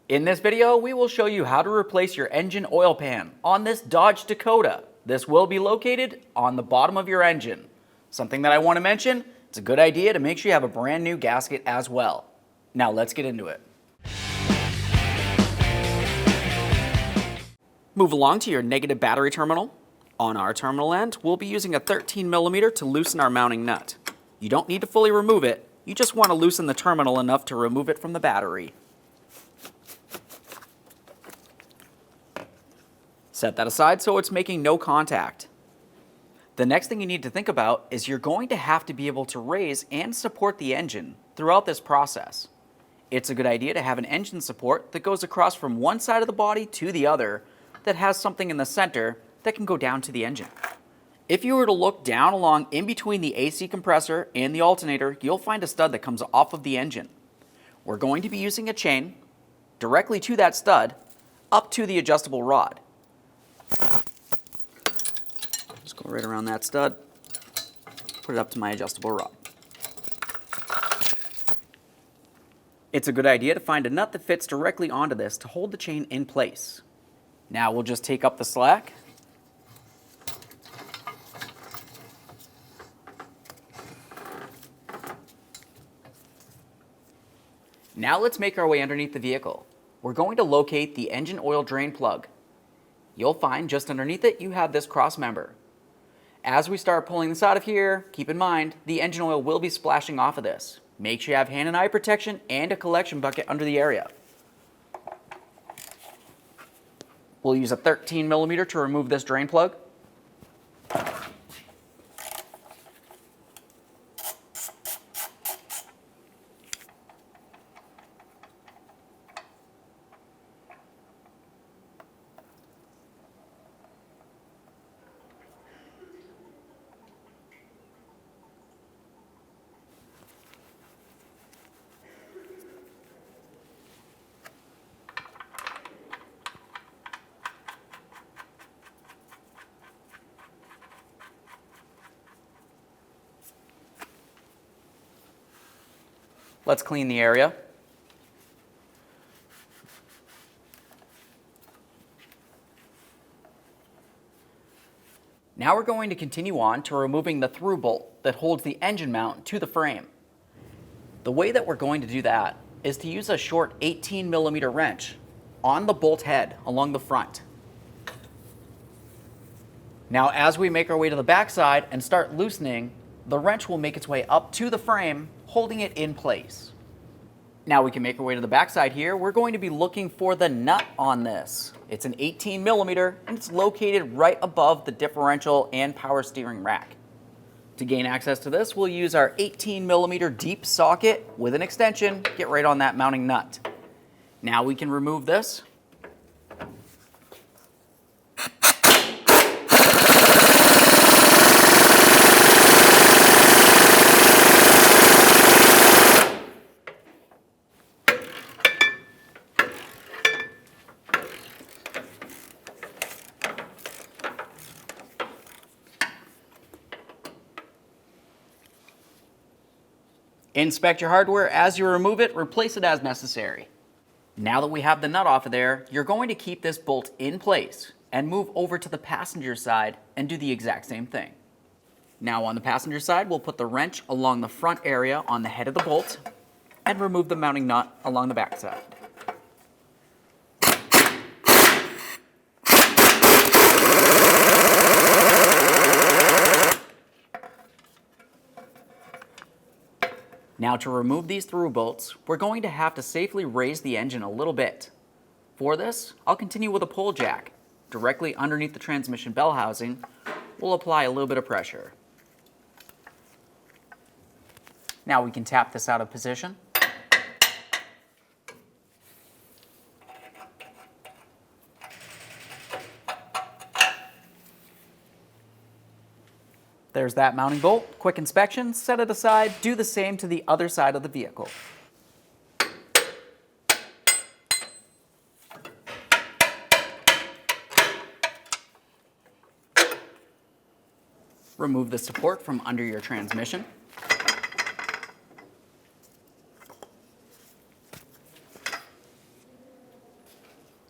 In this video, we will show you how to replace your engine oil pan on this Dodge Dakota. This will be located on the bottom of your engine. Something that I want to mention, it's a good idea to make sure you have a brand new gasket as well. Now let's get into it. Move along to your negative battery terminal. On our terminal end, we'll be using a 13mm to loosen our mounting nut. You don't need to fully remove it, you just want to loosen the terminal enough to remove it from the battery. Set that aside so it's making no contact. The next thing you need to think about is you're going to have to be able to raise and support the engine throughout this process. It's a good idea to have an engine support that goes across from one side of the body to the other that has something in the center that can go down to the engine. If you were to look down along in between the AC compressor and the alternator, you'll find a stud that comes off of the engine. We're going to be using a chain directly to that stud up to the adjustable rod. Just go right around that stud, put it up to my adjustable rod. It's a good idea to find a nut that fits directly onto this to hold the chain in place. Now we'll just take up the slack. Now let's make our way underneath the vehicle. We're going to locate the engine oil drain plug. You'll find just underneath it you have this cross member. As we start pulling this out of here, keep in mind the engine oil will be splashing off of this. Make sure you have hand and eye protection and a collection bucket under the area. We'll use a 13mm to remove this drain plug. Let's clean the area. Now we're going to continue on to removing the through bolt that holds the engine mount to the frame. The way that we're going to do that is to use a short 18mm wrench on the bolt head along the front. Now as we make our way to the backside and start loosening, the wrench will make its way up to the frame, holding it in place. Now we can make our way to the backside here. We're going to be looking for the nut on this. It's an 18mm and it's located right above the differential and power steering rack. To gain access to this, we'll use our 18mm deep socket with an extension, get right on that mounting nut. Now we can remove this. Inspect your hardware as you remove it, replace it as necessary. Now that we have the nut off of there, you're going to keep this bolt in place and move over to the passenger side and do the exact same thing. Now on the passenger side, we'll put the wrench along the front area on the head of the bolt and remove the mounting nut along the back side. Now to remove these through bolts, we're going to have to safely raise the engine a little bit. For this, I'll continue with a pull jack. Directly underneath the transmission bell housing, we'll apply a little bit of pressure. Now we can tap this out of position. There's that mounting bolt. Quick inspection, set it aside, do the same to the other side of the vehicle. Remove the support from under your transmission.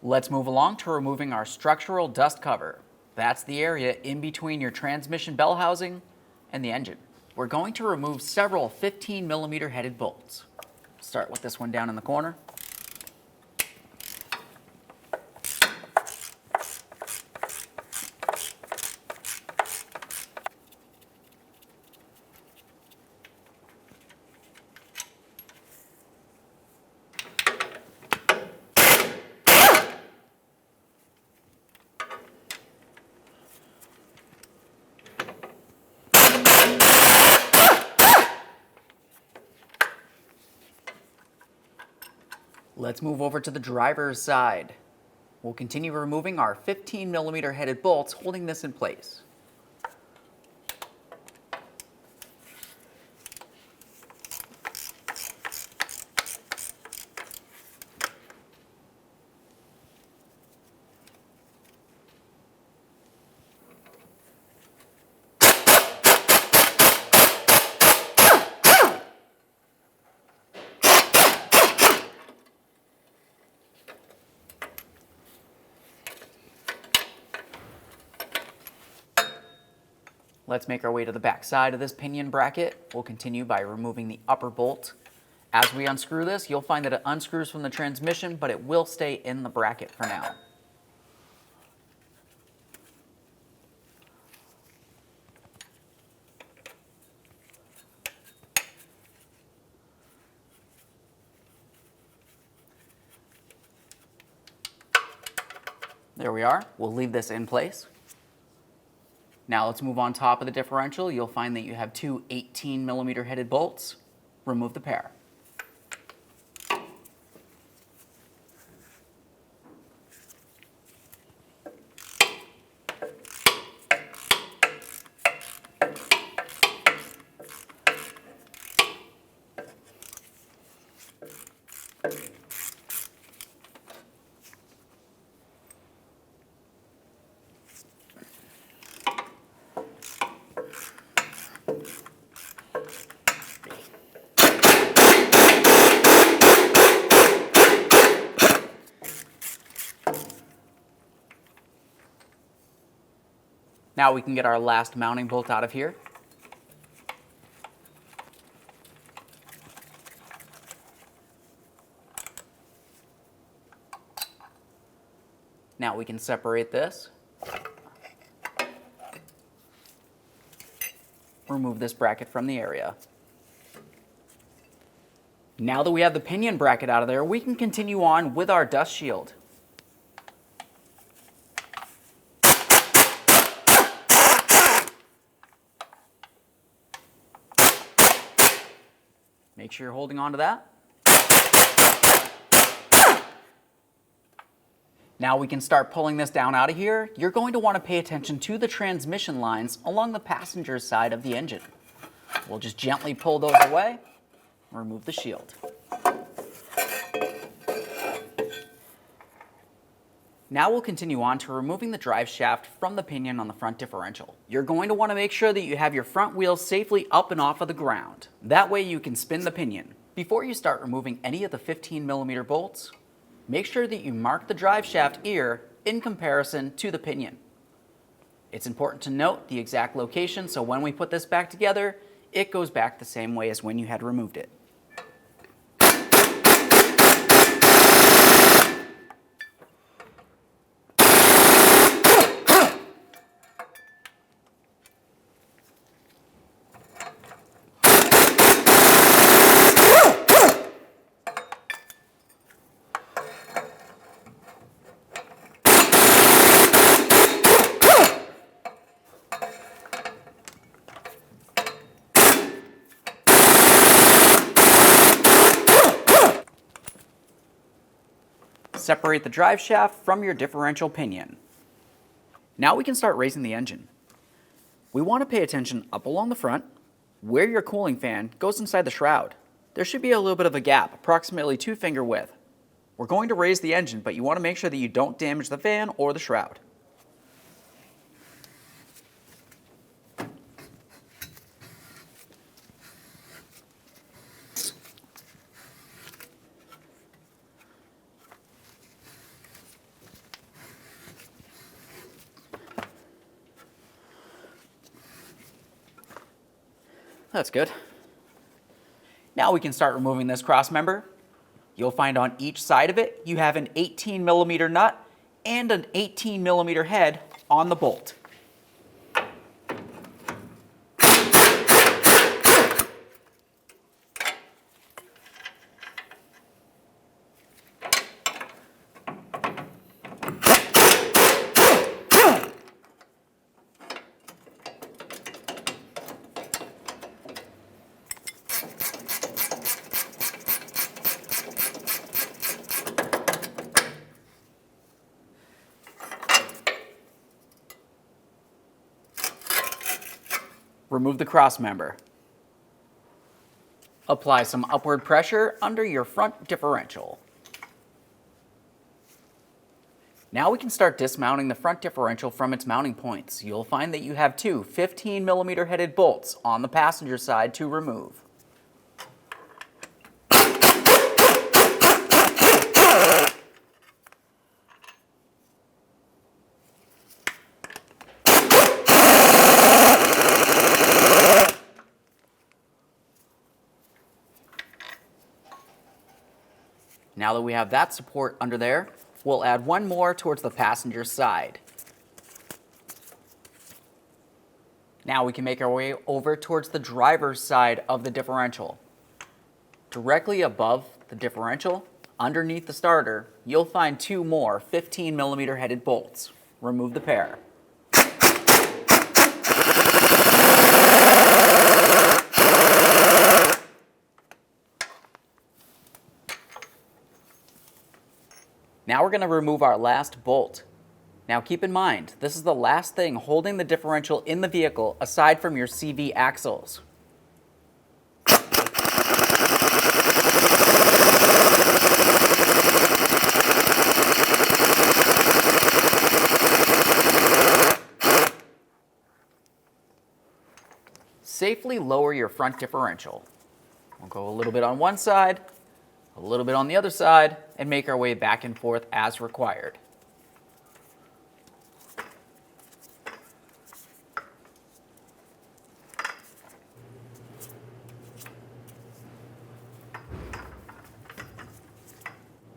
Let's move along to removing our structural dust cover. That's the area in between your transmission bell housing and the engine. We're going to remove several 15mm headed bolts. Start with this one down in the corner. Let's move over to the driver's side. We'll continue removing our 15mm headed bolts holding this in place. Let's make our way to the back side of this pinion bracket. We'll continue by removing the upper bolt. As we unscrew this, you'll find that it unscrews from the transmission, but it will stay in the bracket for now. There we are. We'll leave this in place. Now let's move on top of the differential. You'll find that you have two 18mm headed bolts. Remove the pair. Now we can get our last mounting bolt out of here. Now we can separate this. Remove this bracket from the area. Now that we have the pinion bracket out of there, we can continue on with our dust shield. Make sure you're holding on to that. Now we can start pulling this down out of here. You're going to want to pay attention to the transmission lines along the passenger side of the engine. We'll just gently pull those away and remove the shield. Now we'll continue on to removing the drive shaft from the pinion on the front differential. You're going to want to make sure that you have your front wheels safely up and off of the ground. That way you can spin the pinion. Before you start removing any of the 15mm bolts, make sure that you mark the drive shaft ear in comparison to the pinion. It's important to note the exact location so when we put this back together, it goes back the same way as when you had removed it. Separate the drive shaft from your differential pinion. Now we can start raising the engine. We want to pay attention up along the front, where your cooling fan goes inside the shroud. There should be a little bit of a gap, approximately 2-finger width. We're going to raise the engine, but you want to make sure that you don't damage the fan or the shroud. That's good. Now we can start removing this cross member. You'll find on each side of it, you have an 18mm nut and an 18mm head on the bolt. Remove the cross member. Apply some upward pressure under your front differential. Now we can start dismounting the front differential from its mounting points. You'll find that you have two 15mm headed bolts on the passenger side to remove. Now that we have that support under there, we'll add one more towards the passenger side. Now we can make our way over towards the driver's side of the differential. Directly above the differential, underneath the starter, you'll find two more 15mm headed bolts. Remove the pair. Now we're going to remove our last bolt. Now keep in mind, this is the last thing holding the differential in the vehicle aside from your CV axles. Safely lower your front differential. We'll go a little bit on one side, a little bit on the other side, and make our way back and forth as required.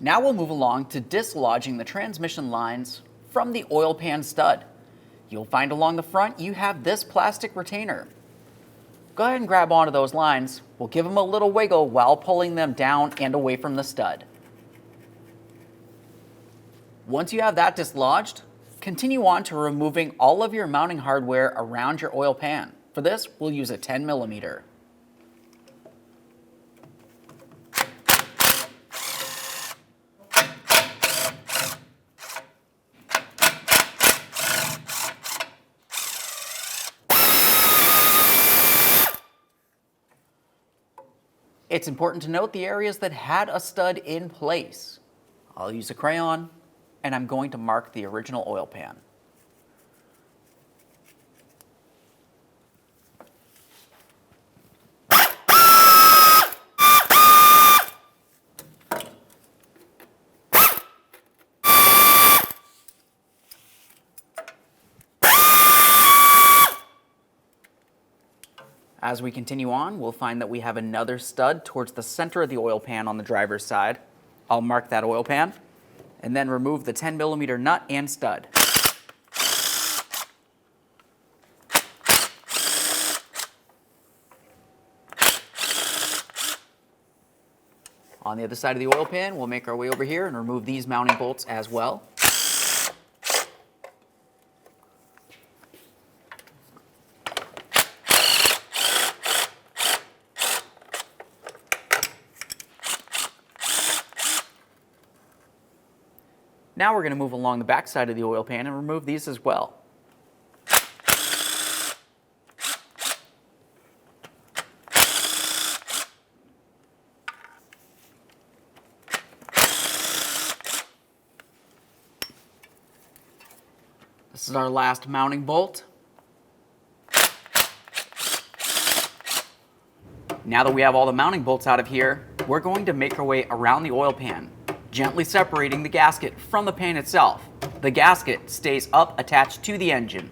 Now we'll move along to dislodging the transmission lines from the oil pan stud. You'll find along the front you have this plastic retainer. Go ahead and grab onto those lines. We'll give them a little wiggle while pulling them down and away from the stud. Once you have that dislodged, continue on to removing all of your mounting hardware around your oil pan. For this, we'll use a 10mm. It's important to note the areas that had a stud in place. I'll use a crayon, and I'm going to mark the original oil pan. As we continue on, we'll find that we have another stud towards the center of the oil pan on the driver's side. I'll mark that oil pan, and then remove the 10mm nut and stud. On the other side of the oil pan, we'll make our way over here and remove these mounting bolts as well. Now we're going to move along the back side of the oil pan and remove these as well. This is our last mounting bolt. Now that we have all the mounting bolts out of here, we're going to make our way around the oil pan, gently separating the gasket from the pan itself. The gasket stays up attached to the engine.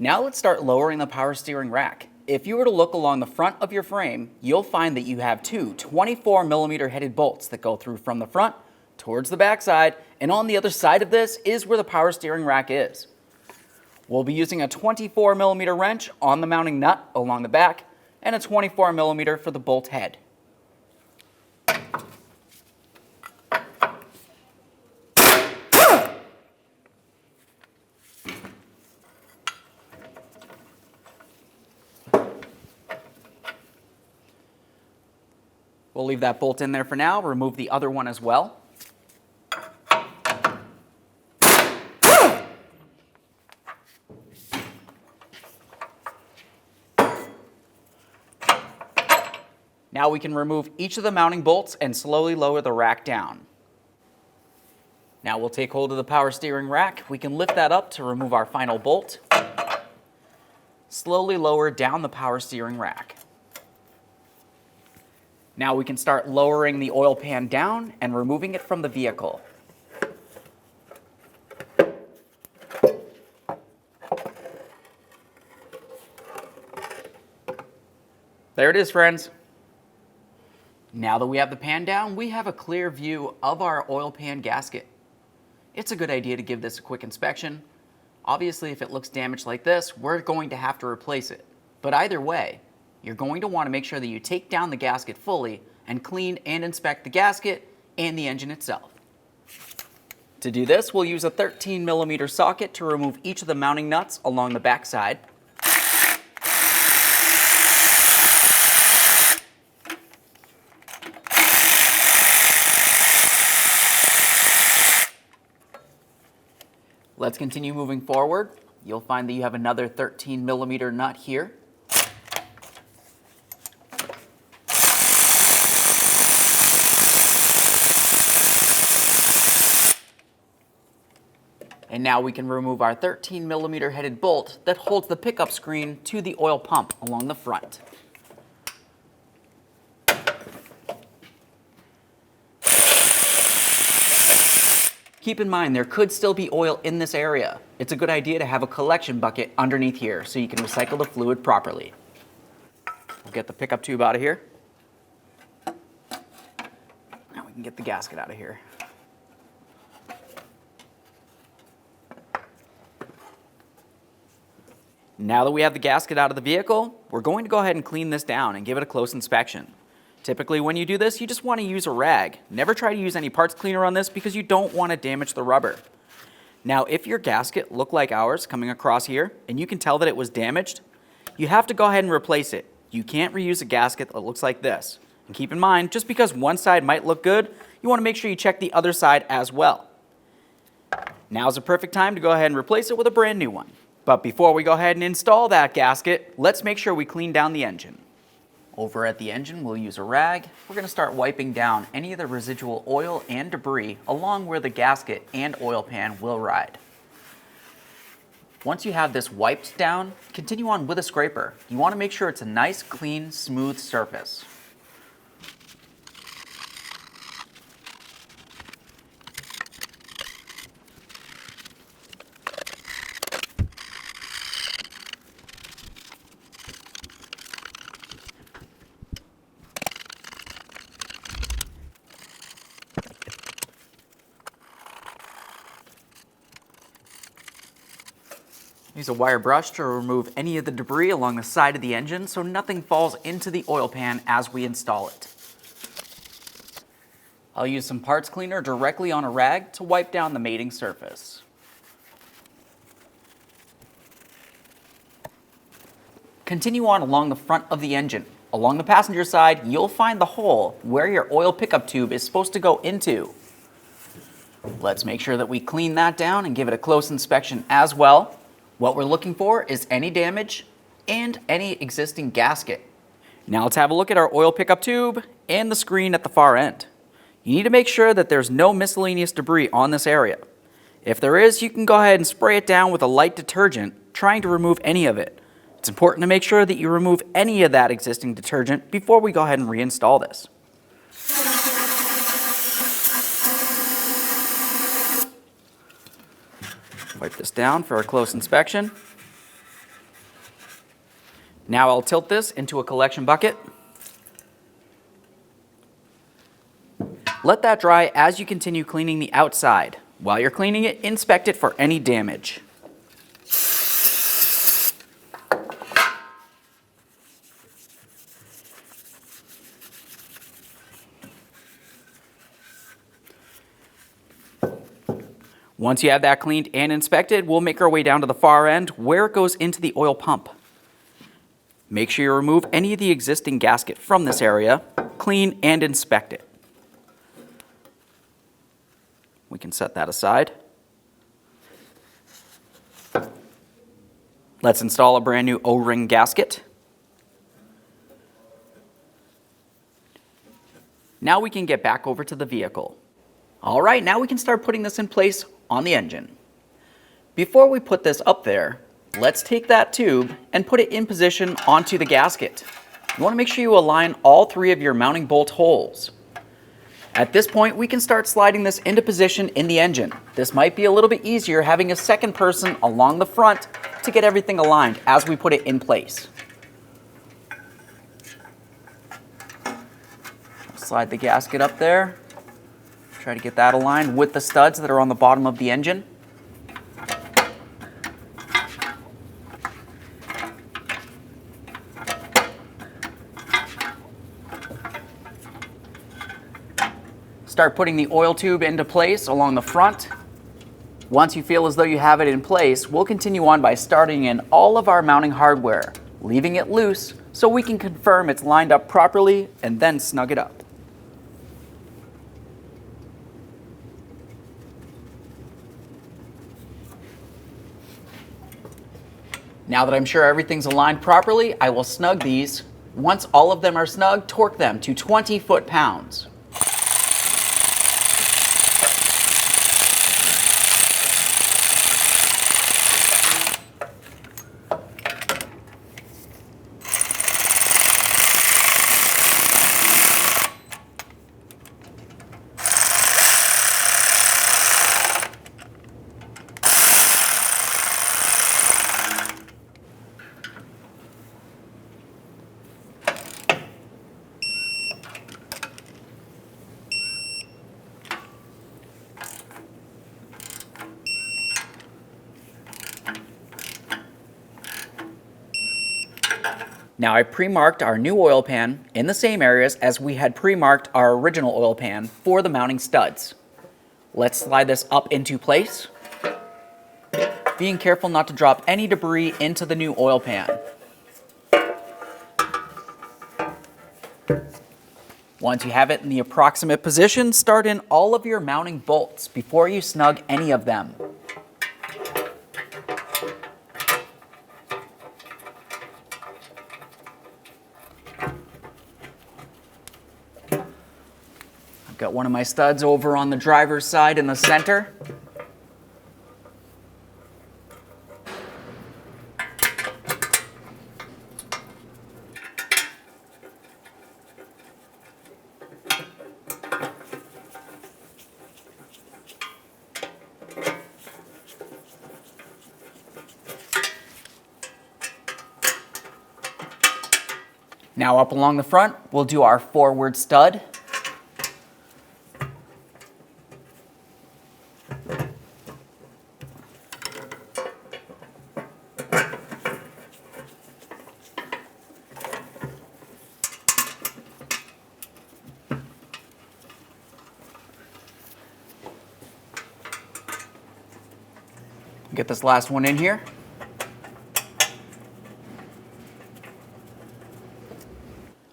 Now let's start lowering the power steering rack. If you were to look along the front of your frame, you'll find that you have two 24mm headed bolts that go through from the front towards the back side, and on the other side of this is where the power steering rack is. We'll be using a 24mm wrench on the mounting nut along the back and a 24mm for the bolt head. We'll leave that bolt in there for now, remove the other one as well. Now we can remove each of the mounting bolts and slowly lower the rack down. Now we'll take hold of the power steering rack. We can lift that up to remove our final bolt. Slowly lower down the power steering rack. Now we can start lowering the oil pan down and removing it from the vehicle. There it is, friends. Now that we have the pan down, we have a clear view of our oil pan gasket. It's a good idea to give this a quick inspection. Obviously, if it looks damaged like this, we're going to have to replace it. But either way, you're going to want to make sure that you take down the gasket fully and clean and inspect the gasket and the engine itself. To do this, we'll use a 13mm socket to remove each of the mounting nuts along the back side. Let's continue moving forward. You'll find that you have another 13mm nut here. And now we can remove our 13mm headed bolt that holds the pickup screen to the oil pump along the front. Keep in mind, there could still be oil in this area. It's a good idea to have a collection bucket underneath here so you can recycle the fluid properly. We'll get the pickup tube out of here. Now we can get the gasket out of here. Now that we have the gasket out of the vehicle, we're going to go ahead and clean this down and give it a close inspection. Typically, when you do this, you just want to use a rag. Never try to use any parts cleaner on this because you don't want to damage the rubber. Now, if your gasket looked like ours coming across here, and you can tell that it was damaged, you have to go ahead and replace it. You can't reuse a gasket that looks like this. And keep in mind, just because one side might look good, you want to make sure you check the other side as well. Now's the perfect time to go ahead and replace it with a brand new one. But before we go ahead and install that gasket, let's make sure we clean down the engine. Over at the engine, we'll use a rag. We're going to start wiping down any of the residual oil and debris along where the gasket and oil pan will ride. Once you have this wiped down, continue on with a scraper. You want to make sure it's a nice, clean, smooth surface. Use a wire brush to remove any of the debris along the side of the engine so nothing falls into the oil pan as we install it. I'll use some parts cleaner directly on a rag to wipe down the mating surface. Continue on along the front of the engine. Along the passenger side, you'll find the hole where your oil pickup tube is supposed to go into. Let's make sure that we clean that down and give it a close inspection as well. What we're looking for is any damage and any existing gasket. Now let's have a look at our oil pickup tube and the screen at the far end. You need to make sure that there's no miscellaneous debris on this area. If there is, you can go ahead and spray it down with a light detergent, trying to remove any of it. It's important to make sure that you remove any of that existing detergent before we go ahead and reinstall this. Wipe this down for a close inspection. Now I'll tilt this into a collection bucket. Let that dry as you continue cleaning the outside. While you're cleaning it, inspect it for any damage. Once you have that cleaned and inspected, we'll make our way down to the far end where it goes into the oil pump. Make sure you remove any of the existing gasket from this area, clean and inspect it. We can set that aside. Let's install a brand new O-ring gasket. Now we can get back over to the vehicle. All right, now we can start putting this in place on the engine. Before we put this up there, let's take that tube and put it in position onto the gasket. You want to make sure you align all 3 of your mounting bolt holes. At this point, we can start sliding this into position in the engine. This might be a little bit easier having a second person along the front to get everything aligned as we put it in place. Slide the gasket up there. Try to get that aligned with the studs that are on the bottom of the engine. Start putting the oil tube into place along the front. Once you feel as though you have it in place, we'll continue on by starting in all of our mounting hardware, leaving it loose so we can confirm it's lined up properly and then snug it up. Now that I'm sure everything's aligned properly, I will snug these. Once all of them are snug, torque them to 20 foot-pounds. Now I pre-marked our new oil pan in the same areas as we had pre-marked our original oil pan for the mounting studs. Let's slide this up into place, being careful not to drop any debris into the new oil pan. Once you have it in the approximate position, start in all of your mounting bolts before you snug any of them. Got one of my studs over on the driver's side in the center. Now up along the front, we'll do our forward stud. Get this last one in here.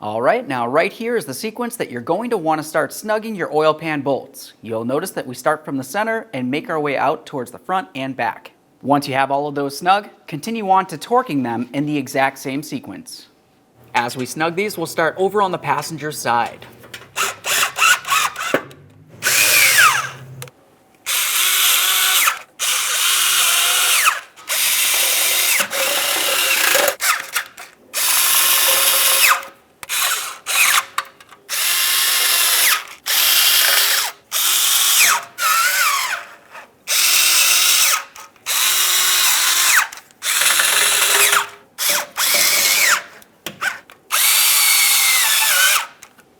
All right, now right here is the sequence that you're going to want to start snugging your oil pan bolts. You'll notice that we start from the center and make our way out towards the front and back. Once you have all of those snug, continue on to torquing them in the exact same sequence. As we snug these, we'll start over on the passenger side.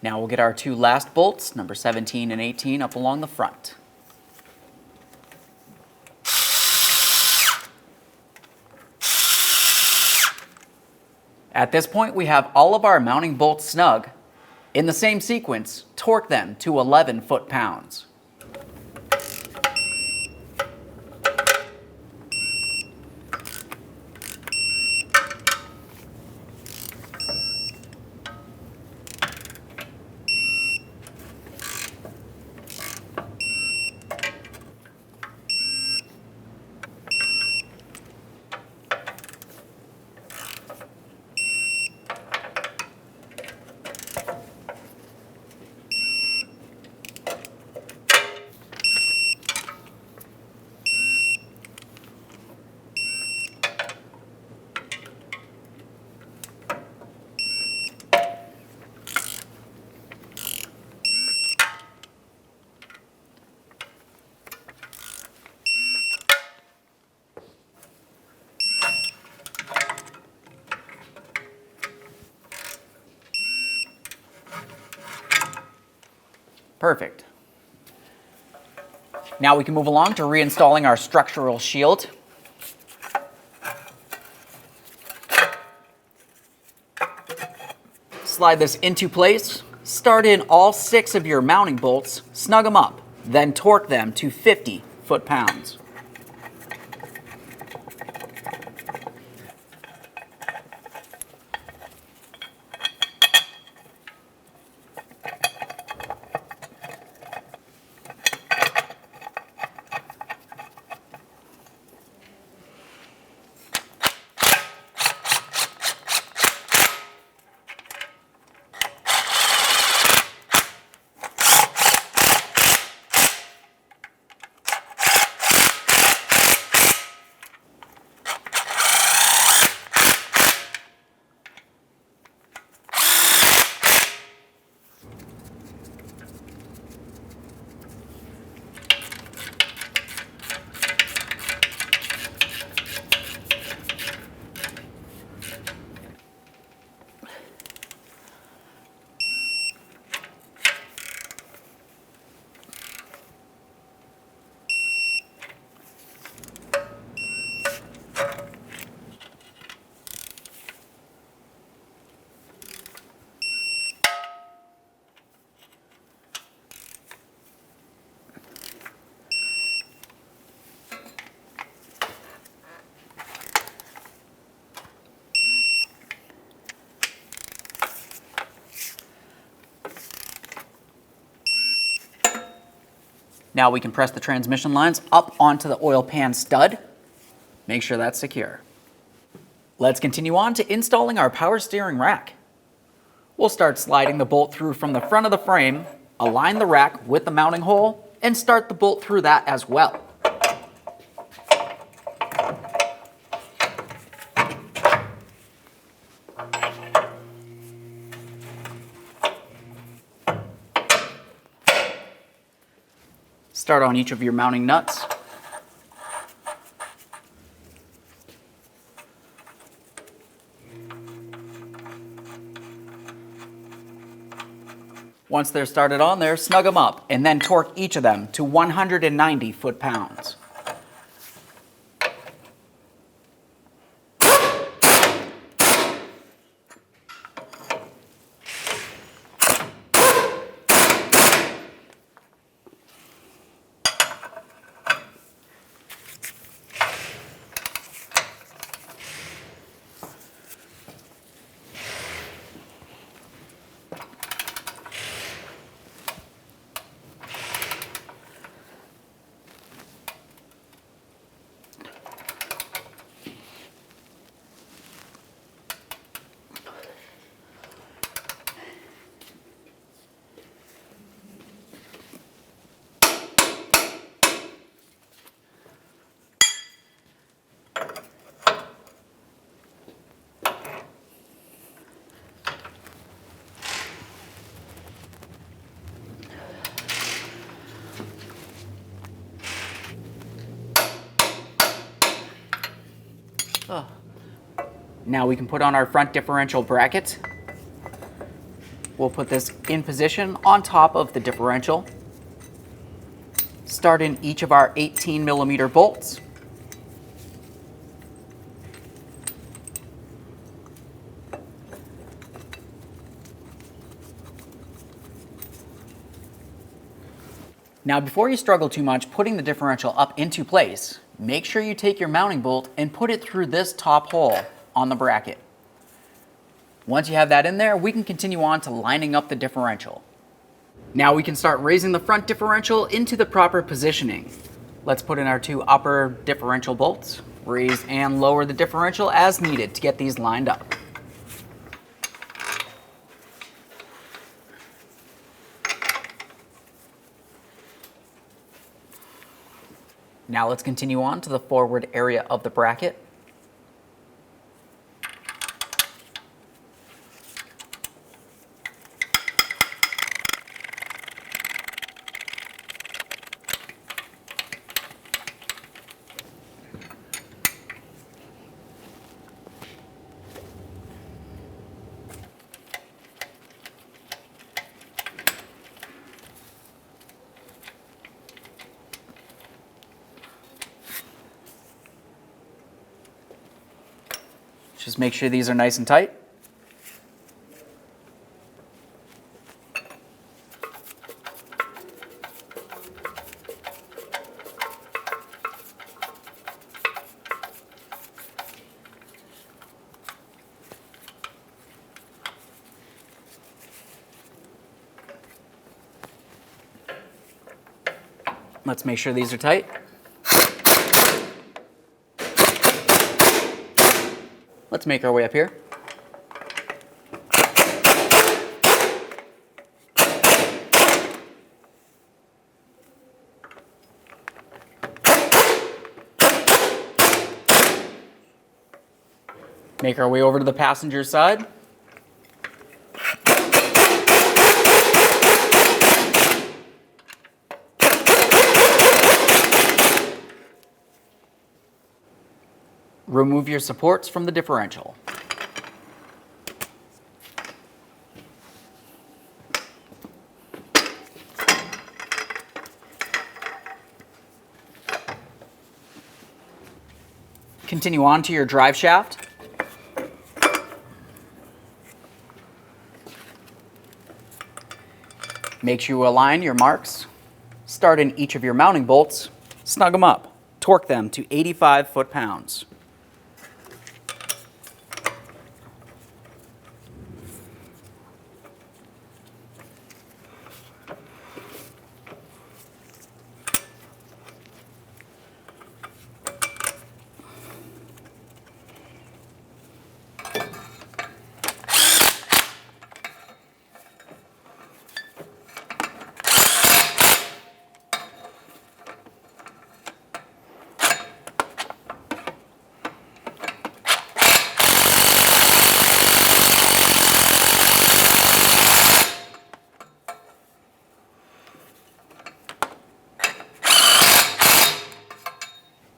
Now we'll get our two last bolts, number 17 and 18, up along the front. At this point, we have all of our mounting bolts snug. In the same sequence, torque them to 11 foot-pounds. Perfect. Now we can move along to reinstalling our structural shield. Slide this into place, start in all 6 of your mounting bolts, snug them up, then torque them to 50 foot-pounds. Now we can press the transmission lines up onto the oil pan stud. Make sure that's secure. Let's continue on to installing our power steering rack. We'll start sliding the bolt through from the front of the frame, align the rack with the mounting hole, and start the bolt through that as well. Start on each of your mounting nuts. Once they're started on there, snug them up and then torque each of them to 190 foot-pounds. Now we can put on our front differential bracket. We'll put this in position on top of the differential. Start in each of our 18mm bolts. Now, before you struggle too much putting the differential up into place, make sure you take your mounting bolt and put it through this top hole on the bracket. Once you have that in there, we can continue on to lining up the differential. Now we can start raising the front differential into the proper positioning. Let's put in our 2 upper differential bolts, raise and lower the differential as needed to get these lined up. Now let's continue on to the forward area of the bracket. Just make sure these are nice and tight. Let's make sure these are tight. Let's make our way up here. Make our way over to the passenger side. Remove your supports from the differential. Continue on to your drive shaft. Make sure you align your marks. Start in each of your mounting bolts. Snug them up. Torque them to 85 foot-pounds.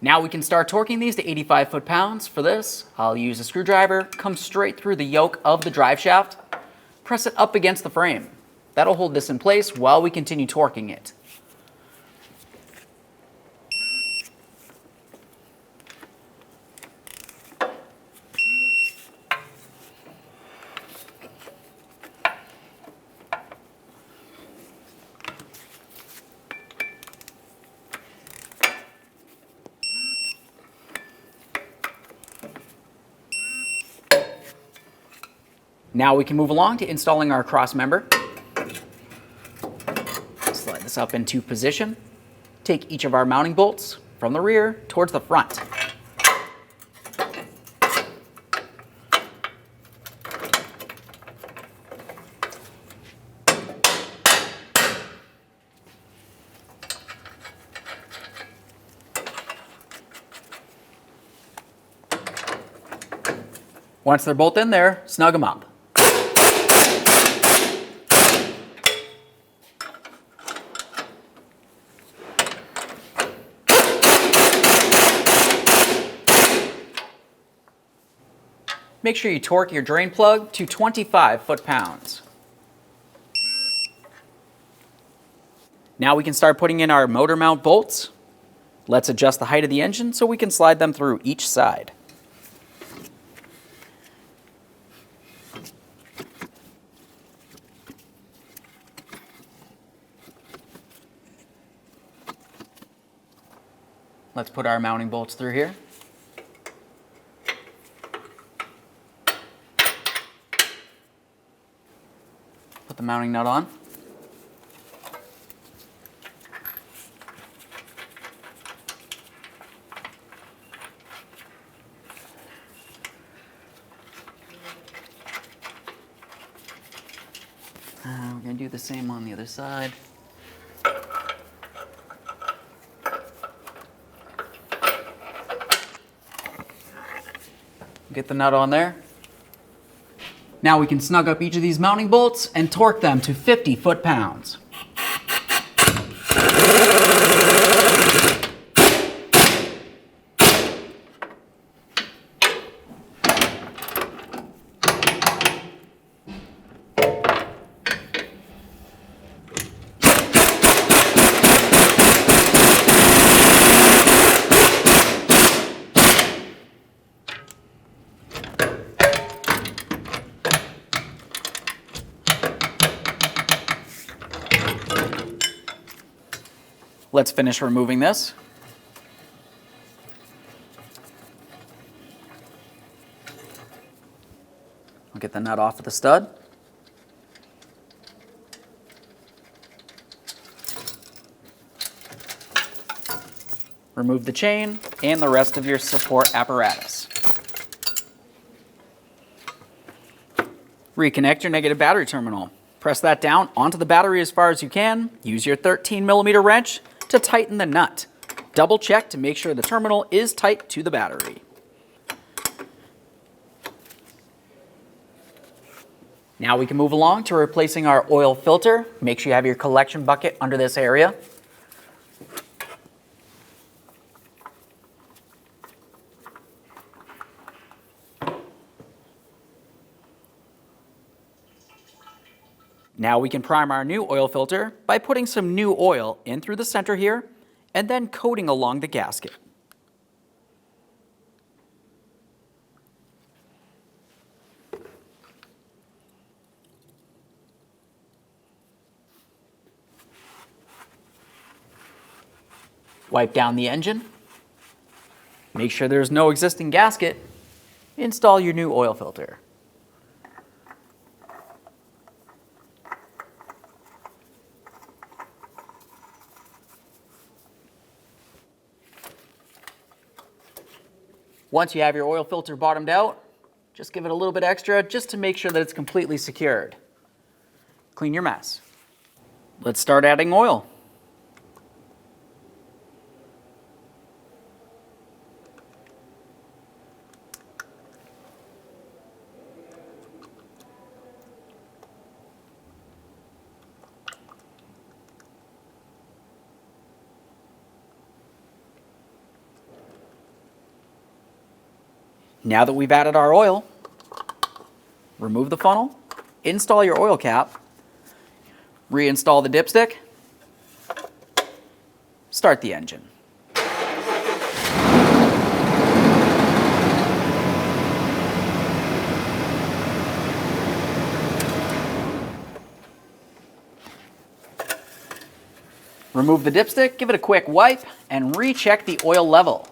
Now we can start torquing these to 85 foot-pounds. For this, I'll use a screwdriver, come straight through the yoke of the drive shaft, press it up against the frame. That'll hold this in place while we continue torquing it. Now we can move along to installing our cross member. Slide this up into position. Take each of our mounting bolts from the rear towards the front. Once they're both in there, snug them up. Make sure you torque your drain plug to 25 foot-pounds. Now we can start putting in our motor mount bolts. Let's adjust the height of the engine so we can slide them through each side. Let's put our mounting bolts through here. Put the mounting nut on. We're going to do the same on the other side. Get the nut on there. Now we can snug up each of these mounting bolts and torque them to 50 foot-pounds. Let's finish removing this. I'll get the nut off of the stud. Remove the chain and the rest of your support apparatus. Reconnect your negative battery terminal. Press that down onto the battery as far as you can. Use your 13mm wrench to tighten the nut. Double check to make sure the terminal is tight to the battery. Now we can move along to replacing our oil filter. Make sure you have your collection bucket under this area. Now we can prime our new oil filter by putting some new oil in through the center here and then coating along the gasket. Wipe down the engine. Make sure there's no existing gasket. Install your new oil filter. Once you have your oil filter bottomed out, just give it a little bit extra just to make sure that it's completely secured. Clean your mess. Let's start adding oil. Now that we've added our oil, remove the funnel, install your oil cap, reinstall the dipstick, start the engine. Remove the dipstick, give it a quick wipe, and recheck the oil level.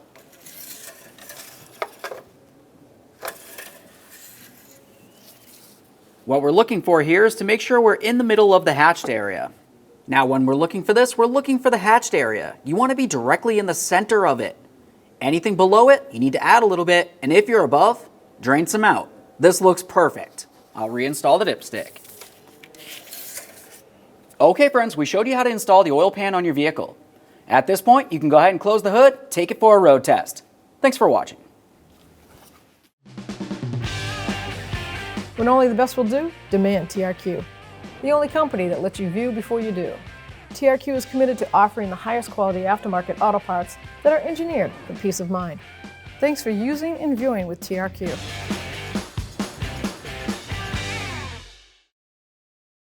What we're looking for here is to make sure we're in the middle of the hatched area. Now when we're looking for this, we're looking for the hatched area. You want to be directly in the center of it. Anything below it, you need to add a little bit, and if you're above, drain some out. This looks perfect. I'll reinstall the dipstick. Okay friends, we showed you how to install the oil pan on your vehicle. At this point, you can go ahead and close the hood, take it for a road test. Thanks for watching. When only the best will do, demand TRQ. The only company that lets you view before you do. TRQ is committed to offering the highest quality aftermarket auto parts that are engineered for peace of mind. Thanks for using and viewing with TRQ.